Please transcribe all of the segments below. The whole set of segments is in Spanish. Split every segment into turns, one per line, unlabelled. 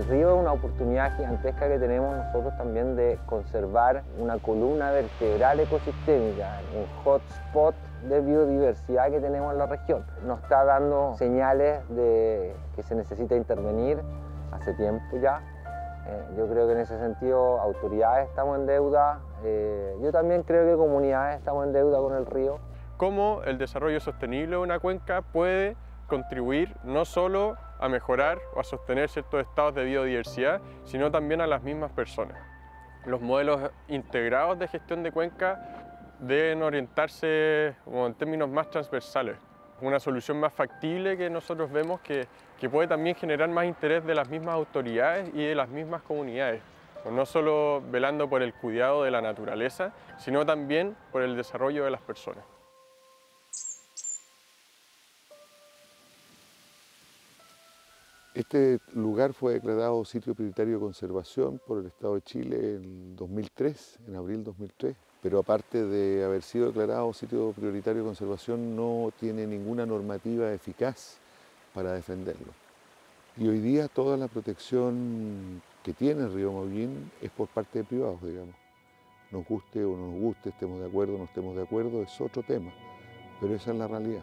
El río es una oportunidad gigantesca que tenemos nosotros también de conservar una columna vertebral ecosistémica, un hotspot de biodiversidad que tenemos en la región. Nos está dando señales de que se necesita intervenir hace tiempo ya. Yo creo que en ese sentido autoridades estamos en deuda, yo también creo que comunidades estamos en deuda con el río.
Cómo el desarrollo sostenible de una cuenca puede contribuir no solo a mejorar o a sostener ciertos estados de biodiversidad, sino también a las mismas personas. Los modelos integrados de gestión de cuenca deben orientarse en términos más transversales. Una solución más factible que nosotros vemos que puede también generar más interés de las mismas autoridades y de las mismas comunidades, no solo velando por el cuidado de la naturaleza, sino también por el desarrollo de las personas.
Este lugar fue declarado sitio prioritario de conservación por el Estado de Chile en 2003, en abril 2003. Pero aparte de haber sido declarado sitio prioritario de conservación, no tiene ninguna normativa eficaz para defenderlo. Y hoy día toda la protección que tiene el río Maullín es por parte de privados, digamos. Nos guste o no nos guste, estemos de acuerdo o no estemos de acuerdo, es otro tema, pero esa es la realidad.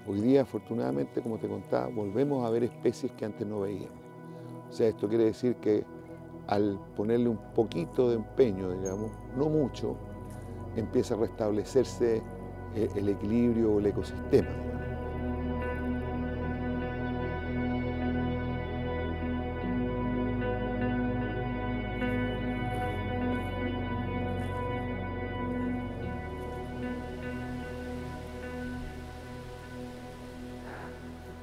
Hoy día, afortunadamente, como te contaba, volvemos a ver especies que antes no veíamos. O sea, esto quiere decir que al ponerle un poquito de empeño, digamos, no mucho, empieza a restablecerse el equilibrio o el ecosistema.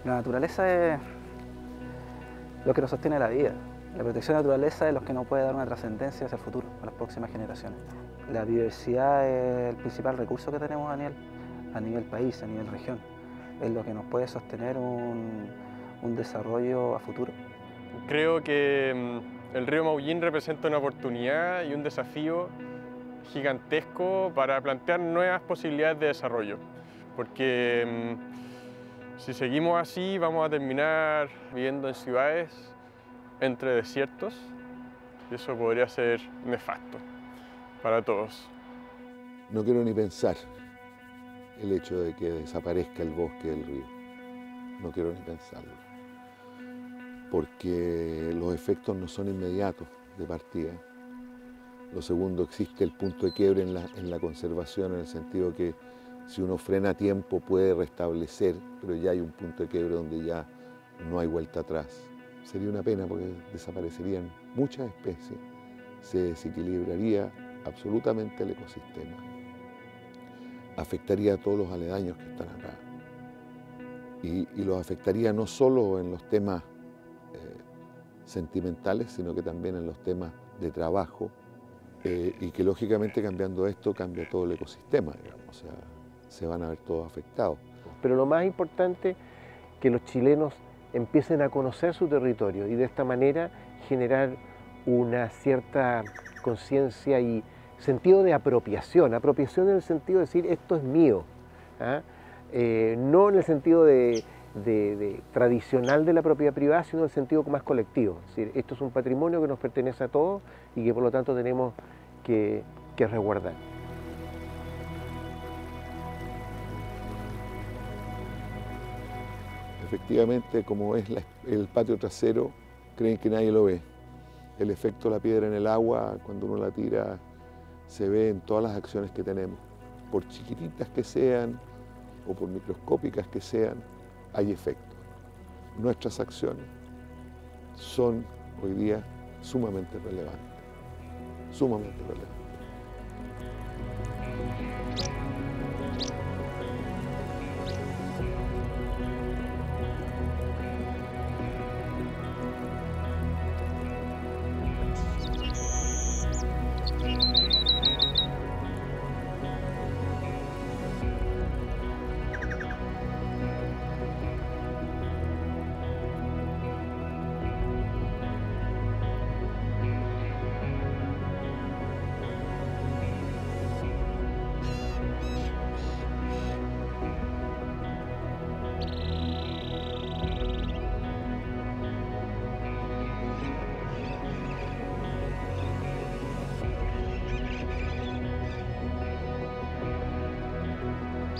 La naturaleza es lo que nos sostiene la vida. La protección de la naturaleza es lo que nos puede dar una trascendencia hacia el futuro, a las próximas generaciones. La biodiversidad es el principal recurso que tenemos a nivel país, a nivel región. Es lo que nos puede sostener un desarrollo a futuro.
Creo que el río Maullín representa una oportunidad y un desafío gigantesco para plantear nuevas posibilidades de desarrollo, porque si seguimos así vamos a terminar viviendo en ciudades entre desiertos y eso podría ser nefasto para todos.
No quiero ni pensar el hecho de que desaparezca el bosque del río. No quiero ni pensarlo. Porque los efectos no son inmediatos de partida. Lo segundo, existe el punto de quiebre en la conservación, en el sentido que si uno frena a tiempo puede restablecer, pero ya hay un punto de quiebre donde ya no hay vuelta atrás. Sería una pena porque desaparecerían muchas especies, se desequilibraría absolutamente el ecosistema, afectaría a todos los aledaños que están acá y los afectaría no solo en los temas sentimentales, sino que también en los temas de trabajo y que lógicamente cambiando esto cambia todo el ecosistema, digamos, o sea, se van a ver todos afectados.
Pero lo más importante, que los chilenos empiecen a conocer su territorio y de esta manera generar una cierta conciencia y sentido de apropiación. Apropiación en el sentido de decir esto es mío, ¿ah? No en el sentido tradicional de la propiedad privada, sino en el sentido más colectivo. Es decir, esto es un patrimonio que nos pertenece a todos y que por lo tanto tenemos que resguardar.
Efectivamente, como es el patio trasero, creen que nadie lo ve. El efecto de la piedra en el agua, cuando uno la tira, se ve en todas las acciones que tenemos. Por chiquititas que sean o por microscópicas que sean, hay efecto. Nuestras acciones son hoy día sumamente relevantes. Sumamente relevantes.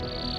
Chile.